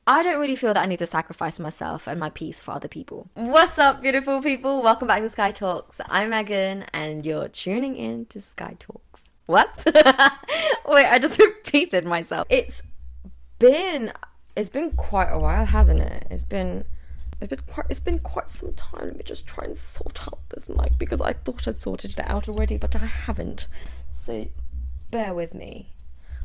I don't really feel that I need to sacrifice myself and my peace for other people. What's up, beautiful people? Welcome back to Sky Talks. I'm Megan, and you're tuning in to Sky Talks. What? Wait, I just repeated myself. It's been quite a while, hasn't it? It's been quite some time. Let me just try and sort out this mic because I thought I'd sorted it out already, but I haven't. So bear with me.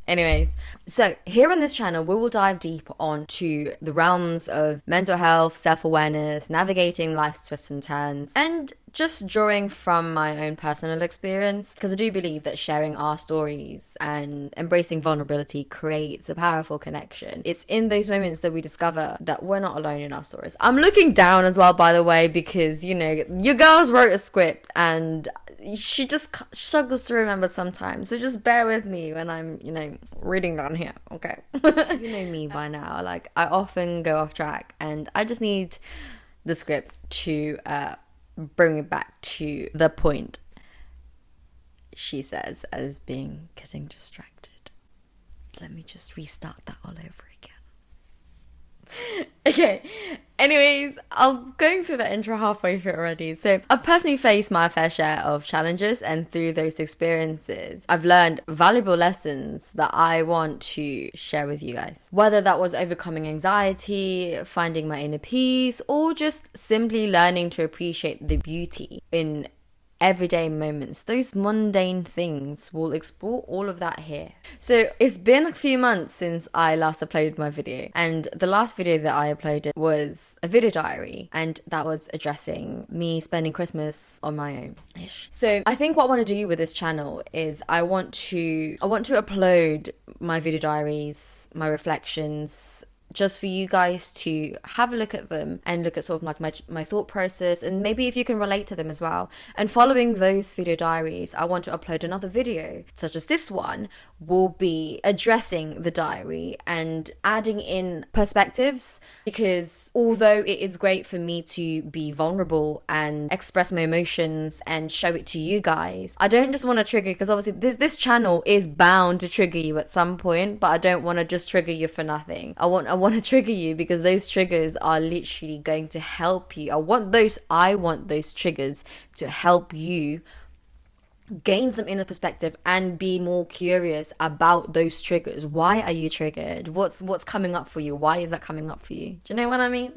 Anyways, so here on this channel, we will dive deep onto the realms of mental health, self-awareness, navigating life's twists and turns, and just drawing from my own personal experience, because I do believe that sharing our stories and embracing vulnerability creates a powerful connection. It's in those moments that we discover that we're not alone in our stories. I'm looking down as well, by the way, because, you know, your girls wrote a script and she just struggles to remember sometimes. So just bear with me when I'm, you know, reading down here, okay? You know me by now. Like, I often go off track and I just need the script to bring it back to the point, she says, as getting distracted. Let me just restart that all over again. Okay, anyways, I'm going through the intro halfway through already. So I've personally faced my fair share of challenges, and through those experiences I've learned valuable lessons that I want to share with you guys. Whether that was overcoming anxiety, finding my inner peace, or just simply learning to appreciate the beauty in everyday moments, those mundane things. We'll explore all of that here. So it's been a few months since I last uploaded my video, and the last video that I uploaded was a video diary, and that was addressing me spending Christmas on my own ish. So I think what I want to do with this channel is I want to upload my video diaries, my reflections, just for you guys to have a look at them and look at sort of like my thought process, and maybe if you can relate to them as well. And following those video diaries, I want to upload another video, such as this one, will be addressing the diary and adding in perspectives, because although it is great for me to be vulnerable and express my emotions and show it to you guys, I don't just want to trigger, because obviously this channel is bound to trigger you at some point, but I don't want to just trigger you for nothing. I want to trigger you because those triggers are literally going to help you. I want those triggers to help you gain some inner perspective and be more curious about those triggers. Why are you triggered? What's coming up for you? Why is that coming up for you? Do you know what I mean?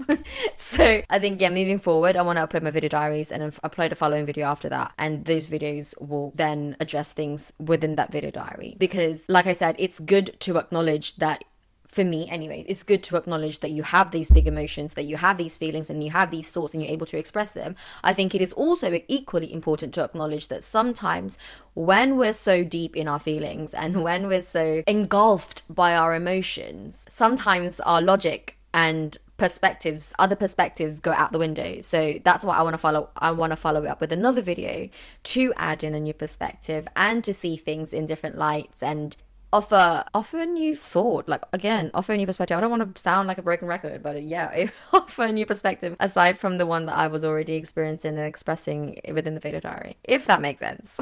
So I think, yeah, moving forward, I want to upload my video diaries and upload a following video after that, and those videos will then address things within that video diary, because like I said, it's good to acknowledge that. For me anyway, it's good to acknowledge that you have these big emotions, that you have these feelings, and you have these thoughts, and you're able to express them. I think it is also equally important to acknowledge that sometimes when we're so deep in our feelings and when we're so engulfed by our emotions, sometimes our logic and other perspectives go out the window. So that's why I want to follow it up with another video to add in a new perspective and to see things in different lights and offer a new thought, offer a new perspective. I don't want to sound like a broken record, but yeah, offer a new perspective aside from the one that I was already experiencing and expressing within the video diary, if that makes sense.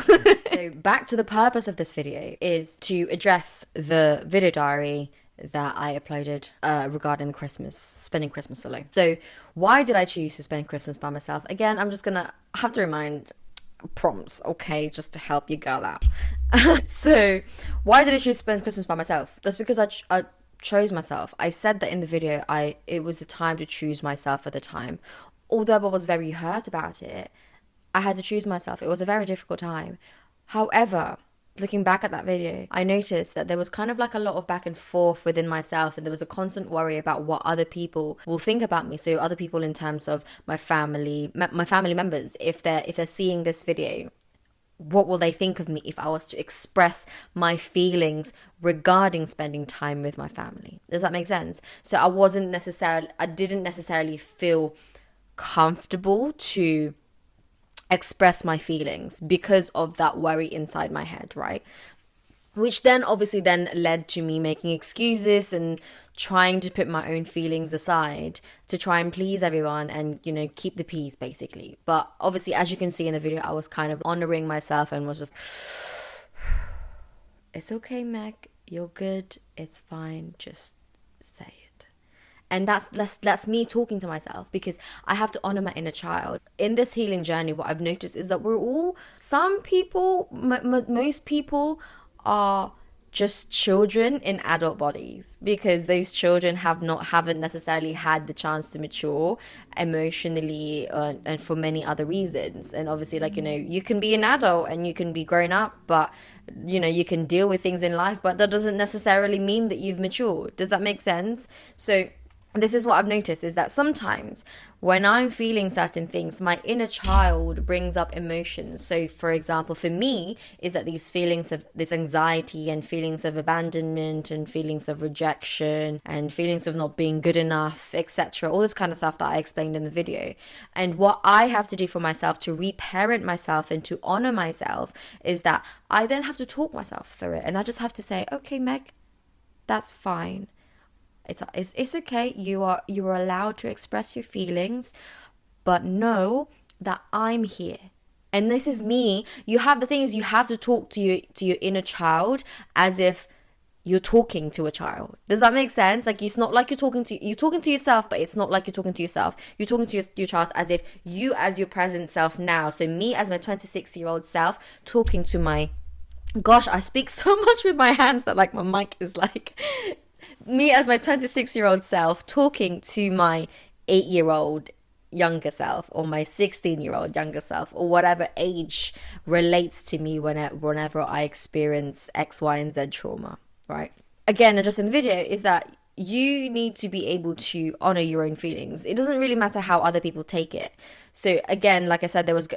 So back to the purpose of this video is to address the video diary that I uploaded regarding spending Christmas alone. So why did I choose to spend Christmas by myself? Again, I'm just gonna have to remind prompts, okay, just to help your girl out. So why did I choose to spend Christmas by myself? That's because I chose myself. I said that in the video, it was the time to choose myself at the time. Although I was very hurt about it, I had to choose myself. It was a very difficult time. However, looking back at that video, I noticed that there was kind of like a lot of back and forth within myself, and there was a constant worry about what other people will think about me. So other people in terms of my family members, if they're seeing this video, what will they think of me if I was to express my feelings regarding spending time with my family? Does that make sense? So I didn't necessarily feel comfortable to express my feelings because of that worry inside my head, right? Which then obviously led to me making excuses and trying to put my own feelings aside to try and please everyone and, you know, keep the peace basically. But obviously, as you can see in the video, I was kind of honoring myself and was just, it's okay, Meg, you're good, it's fine, just say it. And that's me talking to myself, because I have to honor my inner child. In this healing journey, what I've noticed is that some people, most people are just children in adult bodies, because those children haven't necessarily had the chance to mature emotionally, and for many other reasons. And obviously, like, you can be an adult and you can be grown up, but you can deal with things in life, but that doesn't necessarily mean that you've matured. Does that make sense? So this is what I've noticed, is that sometimes when I'm feeling certain things, my inner child brings up emotions. So, for example, for me, is that these feelings of this anxiety and feelings of abandonment and feelings of rejection and feelings of not being good enough, etc. All this kind of stuff that I explained in the video. And what I have to do for myself to reparent myself and to honor myself is that I then have to talk myself through it. And I just have to say, okay, Meg, that's fine. It's okay. You are allowed to express your feelings, but know that I'm here. And this is me. You have to talk to your inner child as if you're talking to a child. Does that make sense? Like, it's not like you're talking to yourself, but it's not like you're talking to yourself. You're talking to your child as if you as your present self now. So me as my 26-year-old self talking to my, gosh, I speak so much with my hands that like my mic is like me as my 26-year-old self talking to my 8-year-old younger self, or my 16-year-old younger self, or whatever age relates to me whenever I experience X, Y, and Z trauma, right? Again, just in the video, is that you need to be able to honor your own feelings. It doesn't really matter how other people take it. So again, like I said, there was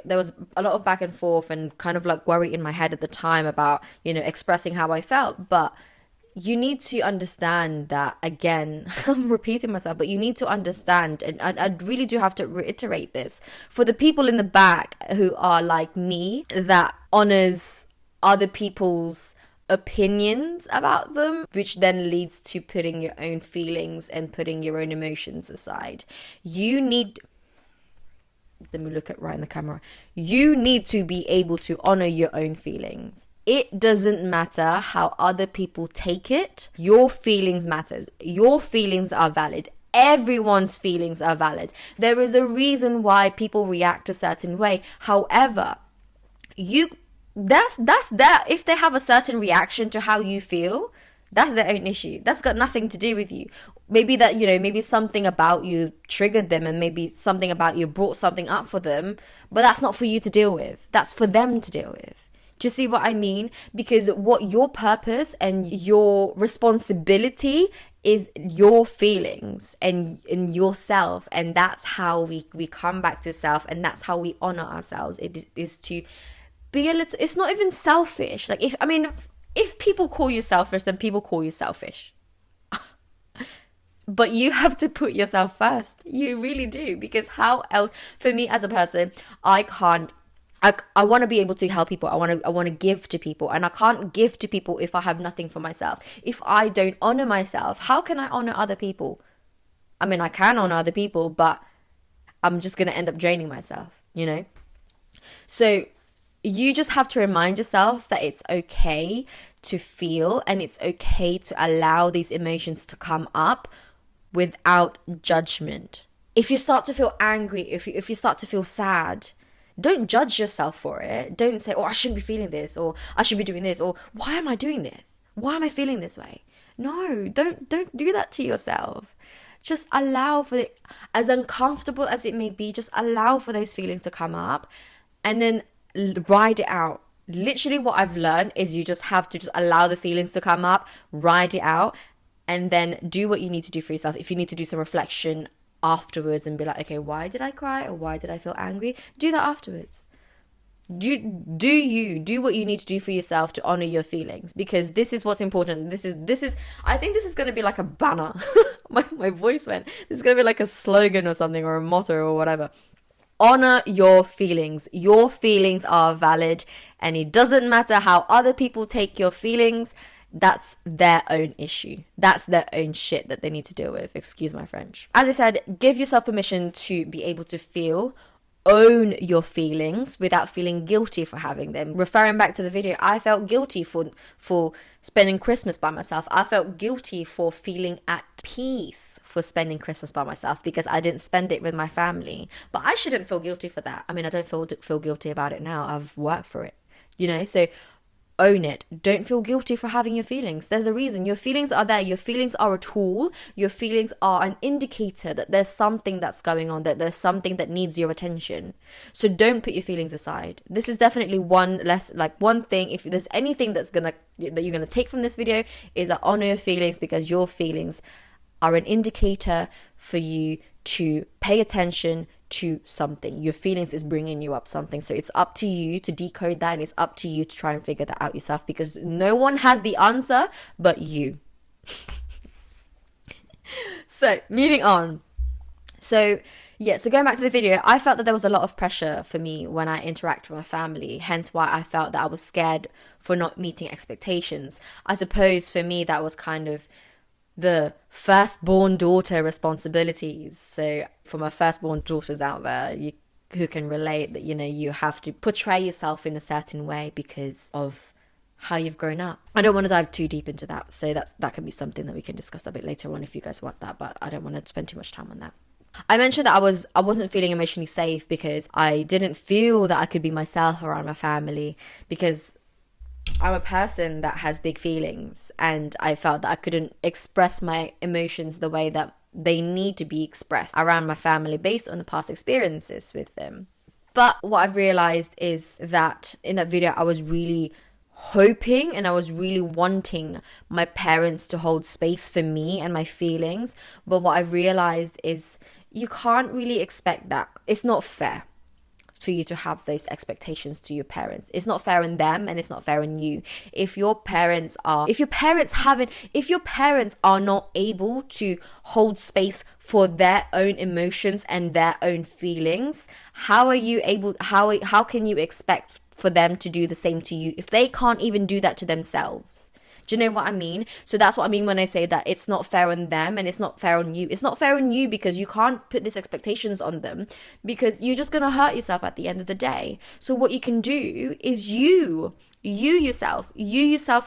a lot of back and forth and kind of like worry in my head at the time about, expressing how I felt, but you need to understand that, again, I'm repeating myself, but you need to understand, and I really do have to reiterate this, for the people in the back who are like me, that honors other people's opinions about them, which then leads to putting your own feelings and putting your own emotions aside. Let me look at right in the camera. You need to be able to honor your own feelings. It doesn't matter how other people take it. Your feelings matters. Your feelings are valid. Everyone's feelings are valid. There is a reason why people react a certain way. However, that's that. If they have a certain reaction to how you feel, that's their own issue. That's got nothing to do with you. Maybe that, maybe something about you triggered them, and maybe something about you brought something up for them, but that's not for you to deal with. That's for them to deal with. Do you see what I mean? Because what your purpose and your responsibility is your feelings and yourself. And that's how we come back to self, and that's how we honor ourselves. It is to be a little, it's not even selfish. Like, if people call you selfish, then people call you selfish. But you have to put yourself first. You really do. Because how else, for me as a person, I want to be able to help people. I want to give to people, and I can't give to people if I have nothing for myself. If I don't honor myself, how can I honor other people? I can honor other people, but I'm just going to end up draining myself, So you just have to remind yourself that it's okay to feel, and it's okay to allow these emotions to come up without judgment. If you start to feel angry, if you start to feel sad, don't judge yourself for it. Don't say, I shouldn't be feeling this, or I should be doing this, or why am I doing this? Why am I feeling this way? No, don't do that to yourself. Just allow for it, as uncomfortable as it may be, just allow for those feelings to come up, and then ride it out. Literally what I've learned is you just have to just allow the feelings to come up, ride it out, and then do what you need to do for yourself. If you need to do some reflection afterwards and be like, okay, why did I cry, or why did I feel angry? Do that afterwards. Do what you need to do for yourself to honor your feelings, because this is what's important. This is I think this is going to be like a banner. my voice went. This is going to be like a slogan or something, or a motto or whatever. Honor your feelings. Your feelings are valid, and it doesn't matter how other people take your feelings. That's their own issue. That's their own shit that they need to deal with. Excuse my French. As I said, give yourself permission to be able to feel. Own your feelings without feeling guilty for having them. Referring back to the video, I felt guilty for spending Christmas by myself. I felt guilty for feeling at peace, for spending Christmas by myself because I didn't spend it with my family. But I shouldn't feel guilty for that. I mean, I don't feel guilty about it now. I've worked for it, so own it. Don't feel guilty for having your feelings. There's a reason. Your feelings are there. Your feelings are a tool. Your feelings are an indicator that there's something that's going on, that there's something that needs your attention. So don't put your feelings aside. This is definitely one thing. If there's anything that you're gonna take from this video, is that honor your feelings, because your feelings are an indicator for you to pay attention to something. Your feelings is bringing you up something. So it's up to you to decode that, and it's up to you to try and figure that out yourself, because no one has the answer but you. So moving on. So going back to the video, I felt that there was a lot of pressure for me when I interact with my family, hence why I felt that I was scared for not meeting expectations. I suppose for me that was kind of the firstborn daughter responsibilities. So for my firstborn daughters out there, who can relate, that you have to portray yourself in a certain way because of how you've grown up. I don't want to dive too deep into that, so that can be something that we can discuss a bit later on if you guys want that, but I don't want to spend too much time on that. I mentioned that I wasn't feeling emotionally safe because I didn't feel that I could be myself around my family, because I'm a person that has big feelings, and I felt that I couldn't express my emotions the way that they need to be expressed around my family based on the past experiences with them. But what I've realized is that in that video, I was really hoping and I was really wanting my parents to hold space for me and my feelings. But what I've realized is you can't really expect that. It's not fair for you to have those expectations to your parents. It's not fair on them, and it's not fair on you. If your parents are not able to hold space for their own emotions and their own feelings, how can you expect for them to do the same to you if they can't even do that to themselves? Do you know what I mean? So that's what I mean when I say that it's not fair on them and it's not fair on you. It's not fair on you because you can't put these expectations on them, because you're just going to hurt yourself at the end of the day. So what you can do is you yourself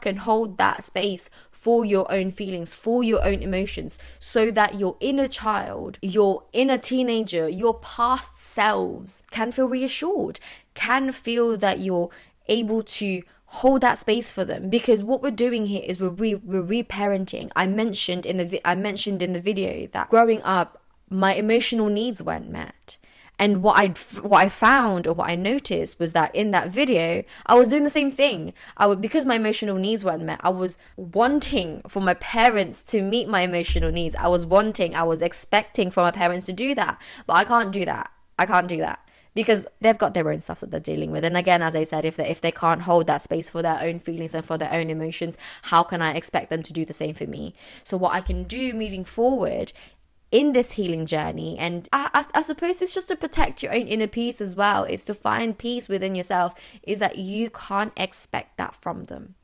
can hold that space for your own feelings, for your own emotions, so that your inner child, your inner teenager, your past selves can feel reassured, can feel that you're able to hold that space for them. Because what we're doing here is we're reparenting. I mentioned in the video that growing up, my emotional needs weren't met. And what I found, or what I noticed, was that in that video, I was doing the same thing. Because my emotional needs weren't met, I was wanting for my parents to meet my emotional needs. I was expecting for my parents to do that. But I can't do that. Because they've got their own stuff that they're dealing with. And again, as I said, if they can't hold that space for their own feelings and for their own emotions, how can I expect them to do the same for me? So what I can do moving forward in this healing journey, and I suppose it's just to protect your own inner peace as well, is to find peace within yourself, is that you can't expect that from them.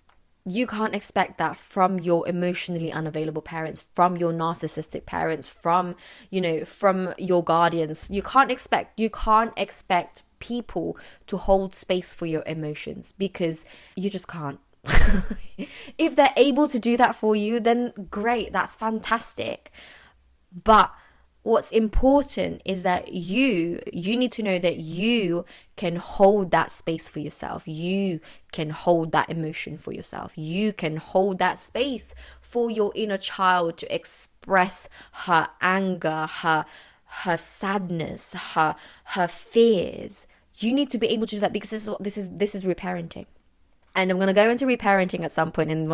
You can't expect that from your emotionally unavailable parents, from your narcissistic parents, from your guardians. You can't expect people to hold space for your emotions, because you just can't. If they're able to do that for you, then great, that's fantastic. But what's important is that you need to know that you can hold that space for yourself. You can hold that emotion for yourself. You can hold that space for your inner child to express her anger, her sadness, her fears. You need to be able to do that, because this is reparenting. And I'm going to go into reparenting at some point in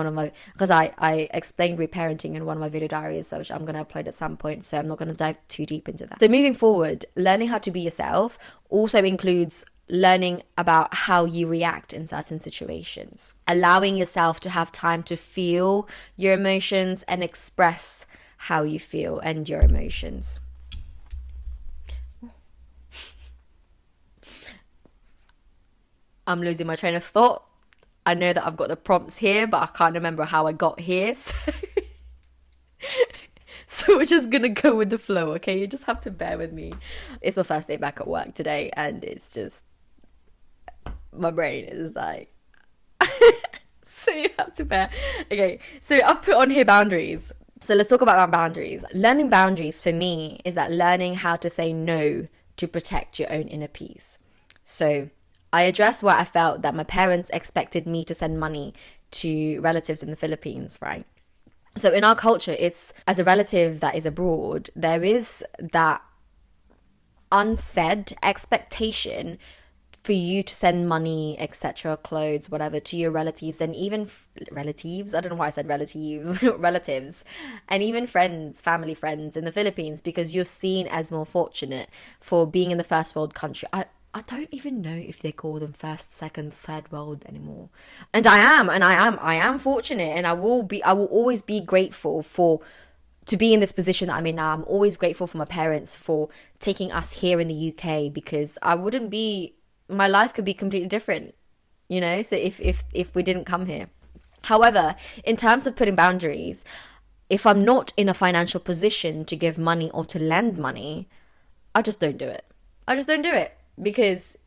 because I explained reparenting in one of my video diaries, which I'm going to upload at some point. So I'm not going to dive too deep into that. So moving forward, learning how to be yourself also includes learning about how you react in certain situations. Allowing yourself to have time to feel your emotions and express how you feel and your emotions. I'm losing my train of thought. I know that I've got the prompts here, but I can't remember how I got here. So we're just going to go with the flow, okay? You just have to bear with me. It's my first day back at work today, and it's just, my brain is like, so you have to bear. Okay, so I've put on here boundaries. So let's talk about our boundaries. Learning boundaries for me is that learning how to say no to protect your own inner peace. So I addressed where I felt that my parents expected me to send money to relatives in the Philippines, right? So in our culture, it's as a relative that is abroad, there is that unsaid expectation for you to send money, etc., clothes, whatever, to your relatives, and even relatives. I don't know why I said relatives, relatives, and even friends, family friends in the Philippines, because you're seen as more fortunate for being in the first world country. I don't even know if they call them first, second, third world anymore. And I am fortunate, and I will always be grateful to be in this position that I'm in now. I'm always grateful for my parents for taking us here in the UK, because my life could be completely different, so if we didn't come here. However, in terms of putting boundaries, if I'm not in a financial position to give money or to lend money, I just don't do it. Because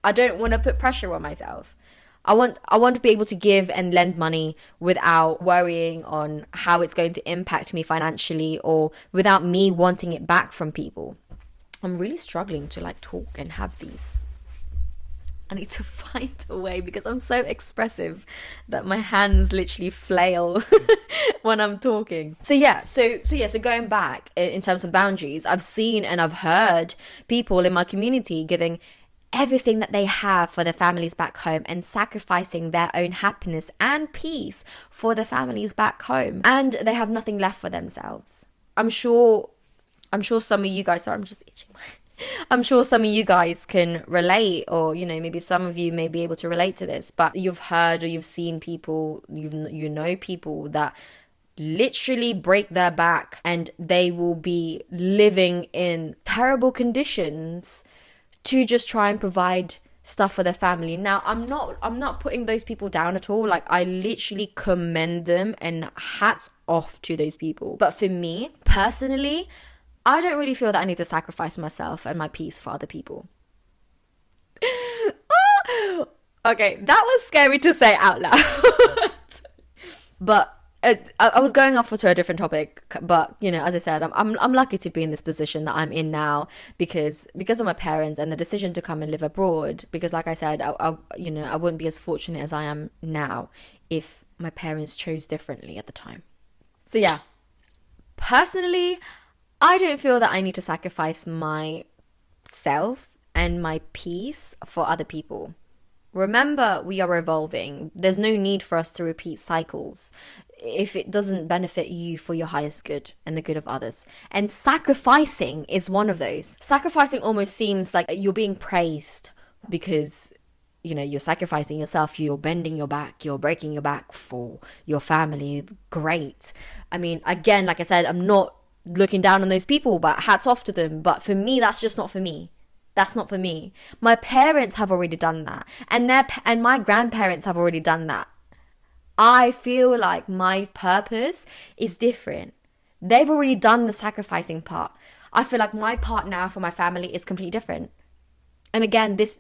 I don't want to put pressure on myself. I want to be able to give and lend money without worrying on how it's going to impact me financially, or without me wanting it back from people. I'm really struggling to talk and have these. I need to find a way, because I'm so expressive that my hands literally flail when I'm talking. So going back in terms of boundaries, I've seen and I've heard people in my community giving everything that they have for their families back home and sacrificing their own happiness and peace for the families back home, and they have nothing left for themselves. I'm sure some of you guys, sorry, I'm just itching I'm sure some of you guys can relate, or maybe some of you may be able to relate to this, but you've heard or you've seen people, you know people that literally break their back, and they will be living in terrible conditions to just try and provide stuff for their family. Now, I'm not putting those people down at all. I literally commend them, and hats off to those people. But for me personally, I don't really feel that I need to sacrifice myself and my peace for other people. Okay, that was scary to say out loud. But I was going off to a different topic. But as I said, I'm lucky to be in this position that I'm in now because of my parents and the decision to come and live abroad. Because, like I said, I wouldn't be as fortunate as I am now if my parents chose differently at the time. So yeah, personally, I don't feel that I need to sacrifice myself and my peace for other people. Remember, we are evolving. There's no need for us to repeat cycles if it doesn't benefit you for your highest good and the good of others. And sacrificing is one of those. Sacrificing almost seems like you're being praised because, you're sacrificing yourself, you're bending your back, you're breaking your back for your family. Great. I mean, again, like I said, I'm not looking down on those people, but hats off to them. But for me, that's just not for me. That's not for me. My parents have already done that, and my grandparents have already done that. I feel like my purpose is different. They've already done the sacrificing part. I feel like my part now for my family is completely different. And again, this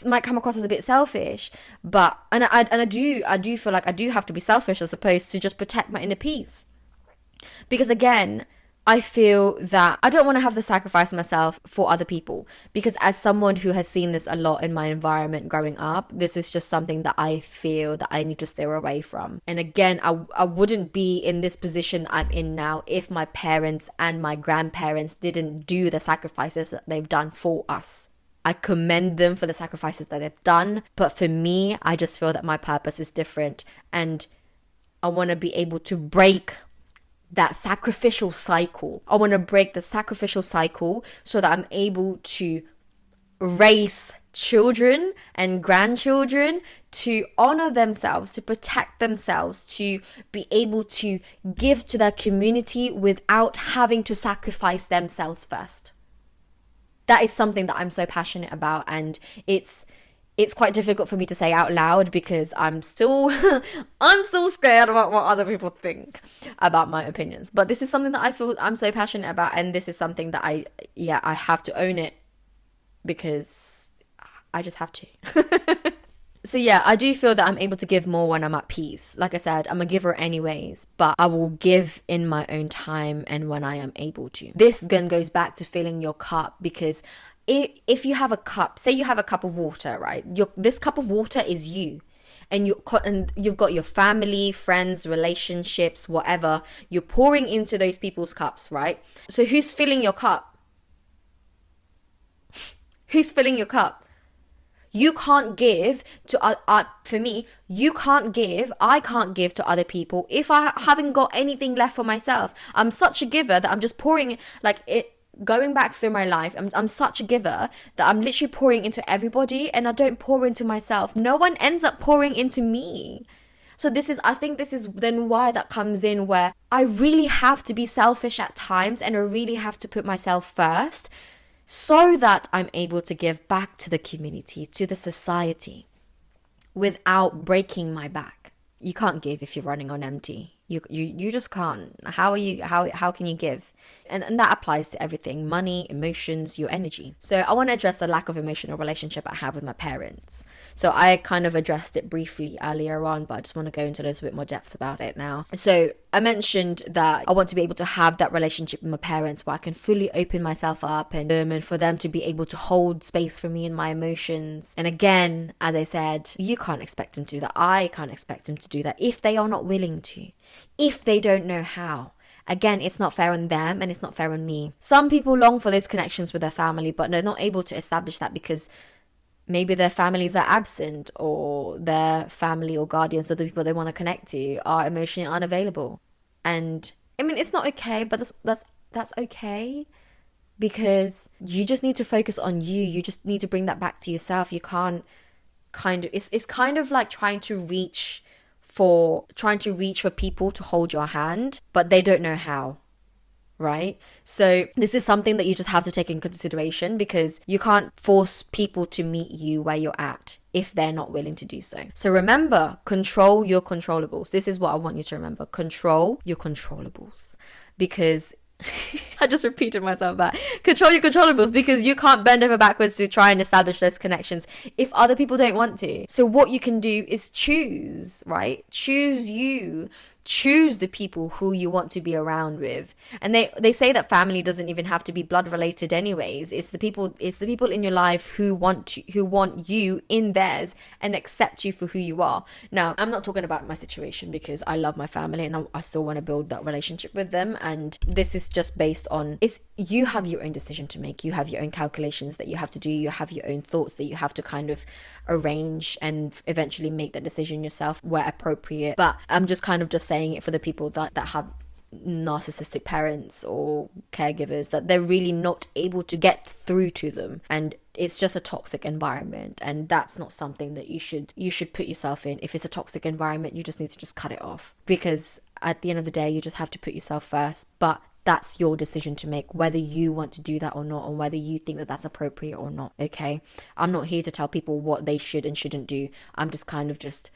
might come across as a bit selfish, but I do feel like I do have to be selfish as opposed to just protect my inner peace. Because again, I feel that I don't want to have to sacrifice myself for other people, because as someone who has seen this a lot in my environment growing up, this is just something that I feel that I need to steer away from. And again, I wouldn't be in this position I'm in now if my parents and my grandparents didn't do the sacrifices that they've done for us. I commend them for the sacrifices that they've done, but for me, I just feel that my purpose is different, and I want to be able to break that sacrificial cycle. I want to break the sacrificial cycle so that I'm able to raise children and grandchildren to honor themselves, to protect themselves, to be able to give to their community without having to sacrifice themselves first. That is something that I'm so passionate about, and it's quite difficult for me to say out loud because I'm still scared about what other people think about my opinions. But this is something that I feel I'm so passionate about, and this is something that I have to own it because I just have to. So yeah, I do feel that I'm able to give more when I'm at peace. Like I said, I'm a giver anyways, but I will give in my own time and when I am able to. This then goes back to filling your cup, because if you have a cup, say you have a cup of water, right? This cup of water is you. And you've got your family, friends, relationships, whatever. You're pouring into those people's cups, right? So who's filling your cup? Who's filling your cup? You can't give to, for me, I can't give to other people if I haven't got anything left for myself. I'm such a giver that I'm just pouring, like, it. Going back through my life, I'm such a giver that I'm literally pouring into everybody, and I don't pour into myself. No one ends up pouring into me. So I think this is then why that comes in, where I really have to be selfish at times, and I really have to put myself first, so that I'm able to give back to the community, to the society, without breaking my back. You can't give if you're running on empty. You just can't. How can you give? And that applies to everything: money, emotions, your energy. So I want to address the lack of emotional relationship I have with my parents. So I kind of addressed it briefly earlier on, but I just want to go into a little bit more depth about it now. So I mentioned that I want to be able to have that relationship with my parents where I can fully open myself up, and for them to be able to hold space for me and my emotions. And again, as I said, you can't expect them to do that. I can't expect them to do that if they are not willing to, if they don't know how. Again, it's not fair on them, and it's not fair on me. Some people long for those connections with their family, but they're not able to establish that because maybe their families are absent, or their family or guardians or the people they want to connect to are emotionally unavailable. And I mean, it's not okay, but that's okay, because you just need to focus on you. You just need to bring that back to yourself. You can't it's kind of like trying to reach for people to hold your hand, but they don't know how, right? So this is something that you just have to take in consideration, because you can't force people to meet you where you're at if they're not willing to do so. So remember, control your controllables. This is what I want you to remember. Control your controllables, because I just repeated myself back. Control your controllables, because you can't bend over backwards to try and establish those connections if other people don't want to. So what you can do is choose, right? Choose you. Choose the people who you want to be around with. And they say that family doesn't even have to be blood related anyways. It's the people in your life who want you in theirs and accept you for who you are. Now, I'm not talking about my situation, because I love my family and I still want to build that relationship with them. And this is just based on, you have your own decision to make. You have your own calculations that you have to do. You have your own thoughts that you have to kind of arrange and eventually make that decision yourself where appropriate. But I'm just kind of just saying it for the people that have narcissistic parents or caregivers, that they're really not able to get through to them, and it's just a toxic environment, and that's not something that you should put yourself in. If it's a toxic environment, you just need to just cut it off, because at the end of the day, you just have to put yourself first. But that's your decision to make, whether you want to do that or not, or whether you think that that's appropriate or not. Okay, I'm not here to tell people what they should and shouldn't do. I'm just kind of just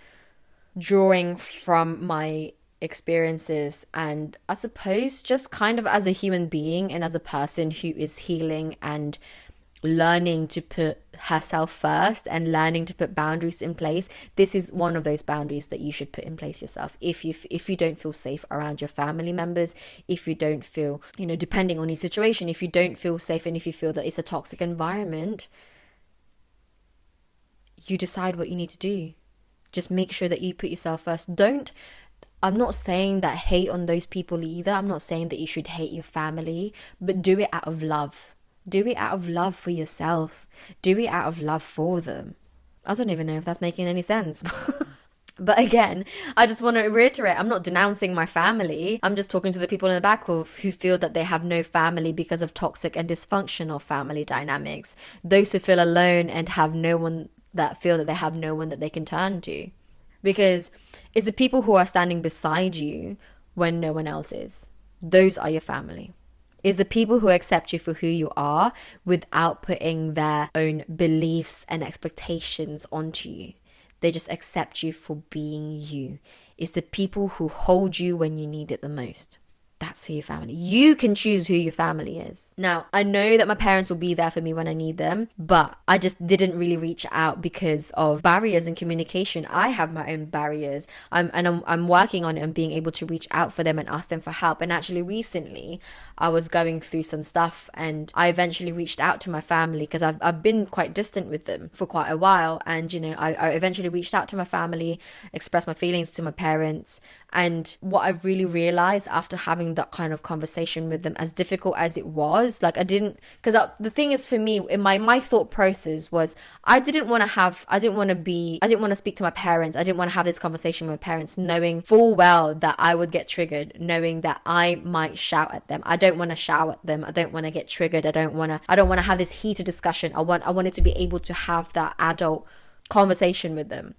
drawing from my experiences, and I suppose just kind of as a human being and as a person who is healing and learning to put herself first and learning to put boundaries in place. This is one of those boundaries that you should put in place yourself. If you don't feel safe around your family members, if you don't feel, depending on your situation, if you don't feel safe, and if you feel that it's a toxic environment, you decide what you need to do. Just make sure that you put yourself first. I'm not saying that hate on those people either. I'm not saying that you should hate your family, but do it out of love. Do it out of love for yourself. Do it out of love for them. I don't even know if that's making any sense. But again, I just want to reiterate, I'm not denouncing my family. I'm just talking to the people in the back who feel that they have no family because of toxic and dysfunctional family dynamics. Those who feel alone and have no one, that feel that they have no one that they can turn to. Because it's the people who are standing beside you when no one else is. Those are your family. It's the people who accept you for who you are without putting their own beliefs and expectations onto you. They just accept you for being you. It's the people who hold you when you need it the most. That's who your family. You can choose who your family is. Now, I know that my parents will be there for me when I need them, but I just didn't really reach out because of barriers in communication. I have my own barriers. I'm working on it and being able to reach out for them and ask them for help. And actually recently I was going through some stuff and I eventually reached out to my family because I've been quite distant with them for quite a while. And, I eventually reached out to my family, expressed my feelings to my parents. And what I've really realized after having that kind of conversation with them, as difficult as it was, like the thing is for me, in my thought process was, I didn't want to speak to my parents. I didn't want to have this conversation with my parents, knowing full well that I would get triggered, knowing that I might shout at them. I don't want to shout at them. I don't want to get triggered. I don't want to have this heated discussion. I wanted to be able to have that adult conversation with them.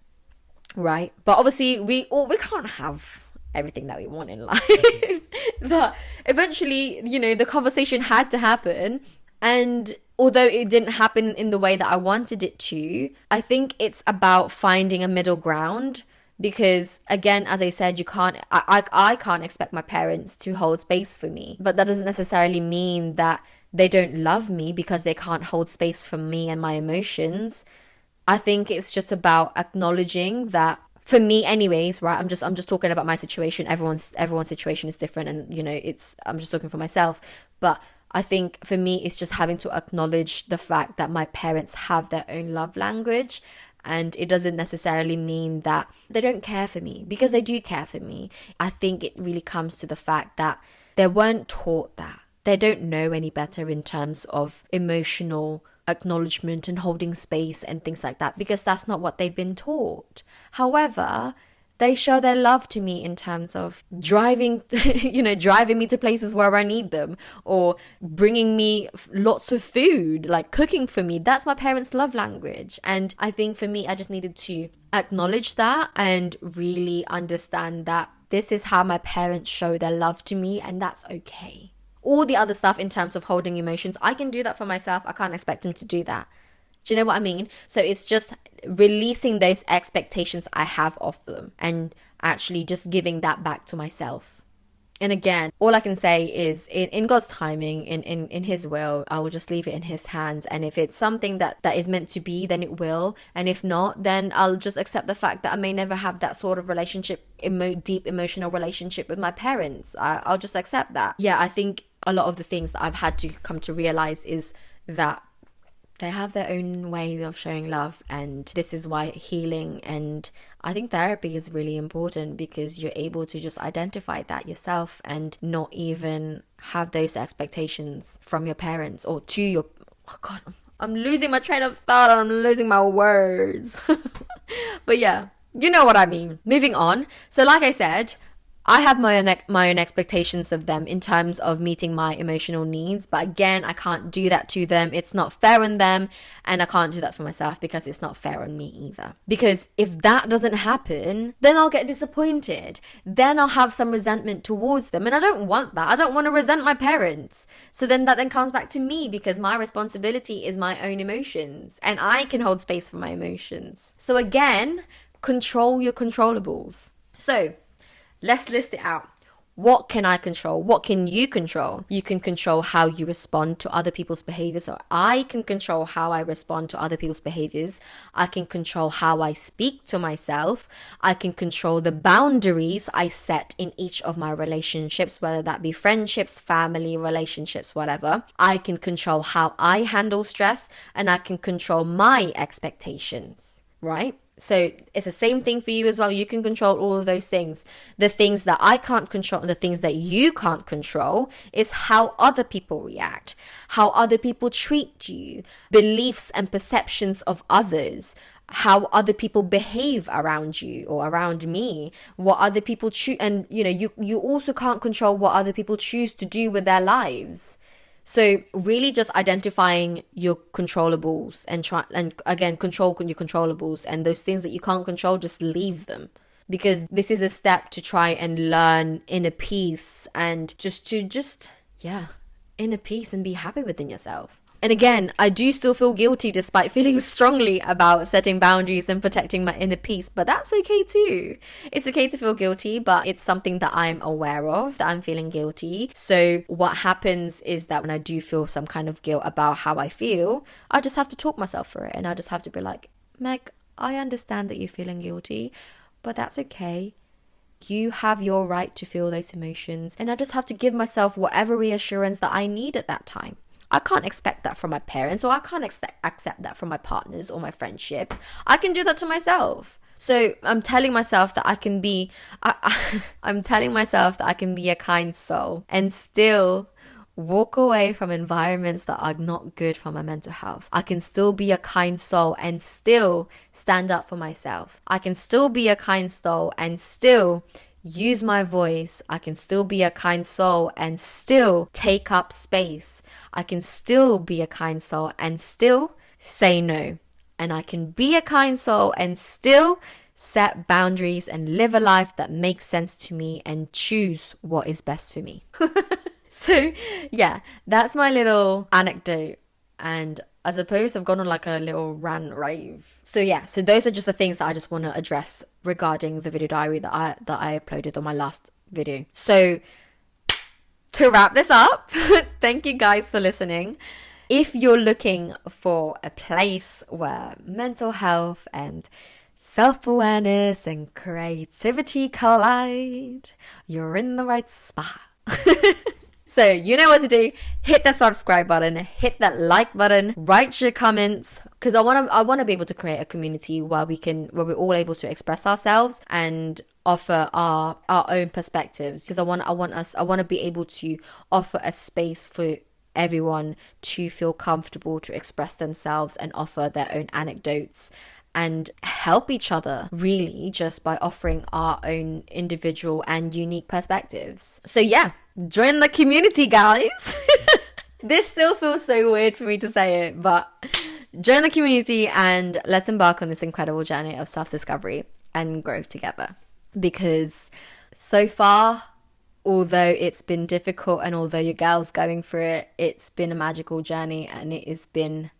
Right. But obviously we can't have everything that we want in life. But eventually, the conversation had to happen. And although it didn't happen in the way that I wanted it to, I think it's about finding a middle ground. Because again, as I said, I can't expect my parents to hold space for me. But that doesn't necessarily mean that they don't love me because they can't hold space for me and my emotions. I think it's just about acknowledging that, for me anyways, right? I'm just talking about my situation. Everyone's situation is different, and I'm just talking for myself. But I think for me, it's just having to acknowledge the fact that my parents have their own love language. And it doesn't necessarily mean that they don't care for me, because they do care for me. I think it really comes to the fact that they weren't taught that. They don't know any better in terms of emotional acknowledgement and holding space and things like that, because that's not what they've been taught. However, they show their love to me in terms of driving me to places where I need them, or bringing me lots of food, like cooking for me. That's my parents' love language. And I think for me, I just needed to acknowledge that and really understand that this is how my parents show their love to me, and that's okay. All the other stuff in terms of holding emotions, I can do that for myself. I can't expect them to do that. Do you know what I mean? So it's just releasing those expectations I have of them and actually just giving that back to myself. And again, all I can say is in God's timing, in His will, I will just leave it in His hands. And if it's something that is meant to be, then it will. And if not, then I'll just accept the fact that I may never have that sort of relationship, deep emotional relationship with my parents. I'll just accept that. Yeah, I think a lot of the things that I've had to come to realize is that they have their own way of showing love, and this is why healing and I think therapy is really important, because you're able to just identify that yourself and not even have those expectations from your parents or to your... Oh God, I'm losing my train of thought and I'm losing my words. But yeah, you know what I mean. Moving on. So like I said, I have my own expectations of them in terms of meeting my emotional needs. But again, I can't do that to them. It's not fair on them. And I can't do that for myself because it's not fair on me either. Because if that doesn't happen, then I'll get disappointed. Then I'll have some resentment towards them. And I don't want that. I don't want to resent my parents. So then that comes back to me, because my responsibility is my own emotions. And I can hold space for my emotions. So again, control your controllables. So let's list it out. What can I control? What can you control? You can control how you respond to other people's behaviors. So I can control how I respond to other people's behaviors. I can control how I speak to myself. I can control the boundaries I set in each of my relationships, whether that be friendships, family, relationships, whatever. I can control how I handle stress, and I can control my expectations, right? So it's the same thing for you as well. You can control all of those things. The things that I can't control, the things that you can't control, is how other people react, how other people treat you, beliefs and perceptions of others, how other people behave around you or around me, what other people choose. And you also can't control what other people choose to do with their lives. So really just identifying your controllables and control your controllables, and those things that you can't control, just leave them. Because this is a step to try and learn inner peace and inner peace and be happy within yourself. And again, I do still feel guilty despite feeling strongly about setting boundaries and protecting my inner peace, but that's okay too. It's okay to feel guilty, but it's something that I'm aware of, that I'm feeling guilty. So what happens is that when I do feel some kind of guilt about how I feel, I just have to talk myself through it, and I just have to be like, Meg, I understand that you're feeling guilty, but that's okay. You have your right to feel those emotions, and I just have to give myself whatever reassurance that I need at that time. I can't expect that from my parents, or I can't accept that from my partners or my friendships. I can do that to myself. So I'm telling myself that I can be, I'm telling myself that I can be a kind soul and still walk away from environments that are not good for my mental health. I can still be a kind soul and still stand up for myself. I can still be a kind soul and still use my voice. I can still be a kind soul and still take up space. I can still be a kind soul and still say no. And I can be a kind soul and still set boundaries and live a life that makes sense to me and choose what is best for me. So yeah, that's my little anecdote. And I suppose I've gone on like a little rant rave. So yeah, so those are just the things that I just want to address regarding the video diary that I uploaded on my last video. So to wrap this up, thank you guys for listening. If you're looking for a place where mental health and self-awareness and creativity collide, you're in the right spot. So you know what to do. Hit the subscribe button, hit that like button, write your comments, because I want to be able to create a community where we're all able to express ourselves and offer our own perspectives, because I want to be able to offer a space for everyone to feel comfortable to express themselves and offer their own anecdotes and help each other, really, just by offering our own individual and unique perspectives. So yeah, join the community, guys. This still feels so weird for me to say it, but join the community and let's embark on this incredible journey of self-discovery and grow together. Because so far, although it's been difficult and although your girl's going through it, it's been a magical journey and it's been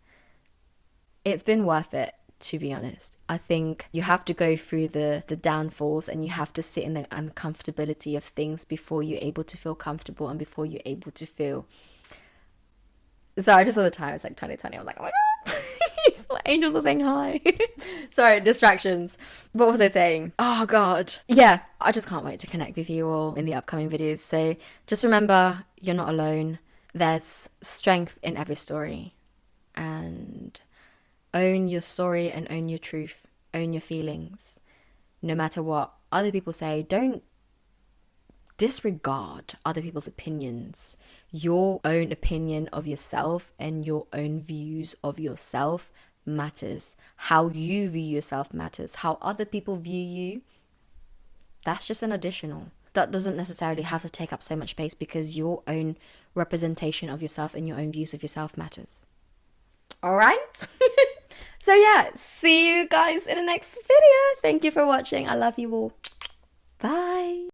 worth it. To be honest, I think you have to go through the downfalls and you have to sit in the uncomfortability of things before you're able to feel comfortable and before you're able to feel. So I just saw the time, it's like 2020. I was like, oh my God, my angels are saying hi. Sorry, distractions. What was I saying? Oh God. Yeah, I just can't wait to connect with you all in the upcoming videos. So just remember, you're not alone. There's strength in every story. And own your story and own your truth. Own your feelings. No matter what other people say, don't disregard other people's opinions. Your own opinion of yourself and your own views of yourself matters. How you view yourself matters. How other people view you, that's just an additional. That doesn't necessarily have to take up so much space, because your own representation of yourself and your own views of yourself matters. All right? So yeah, see you guys in the next video. Thank you for watching. I love you all. Bye.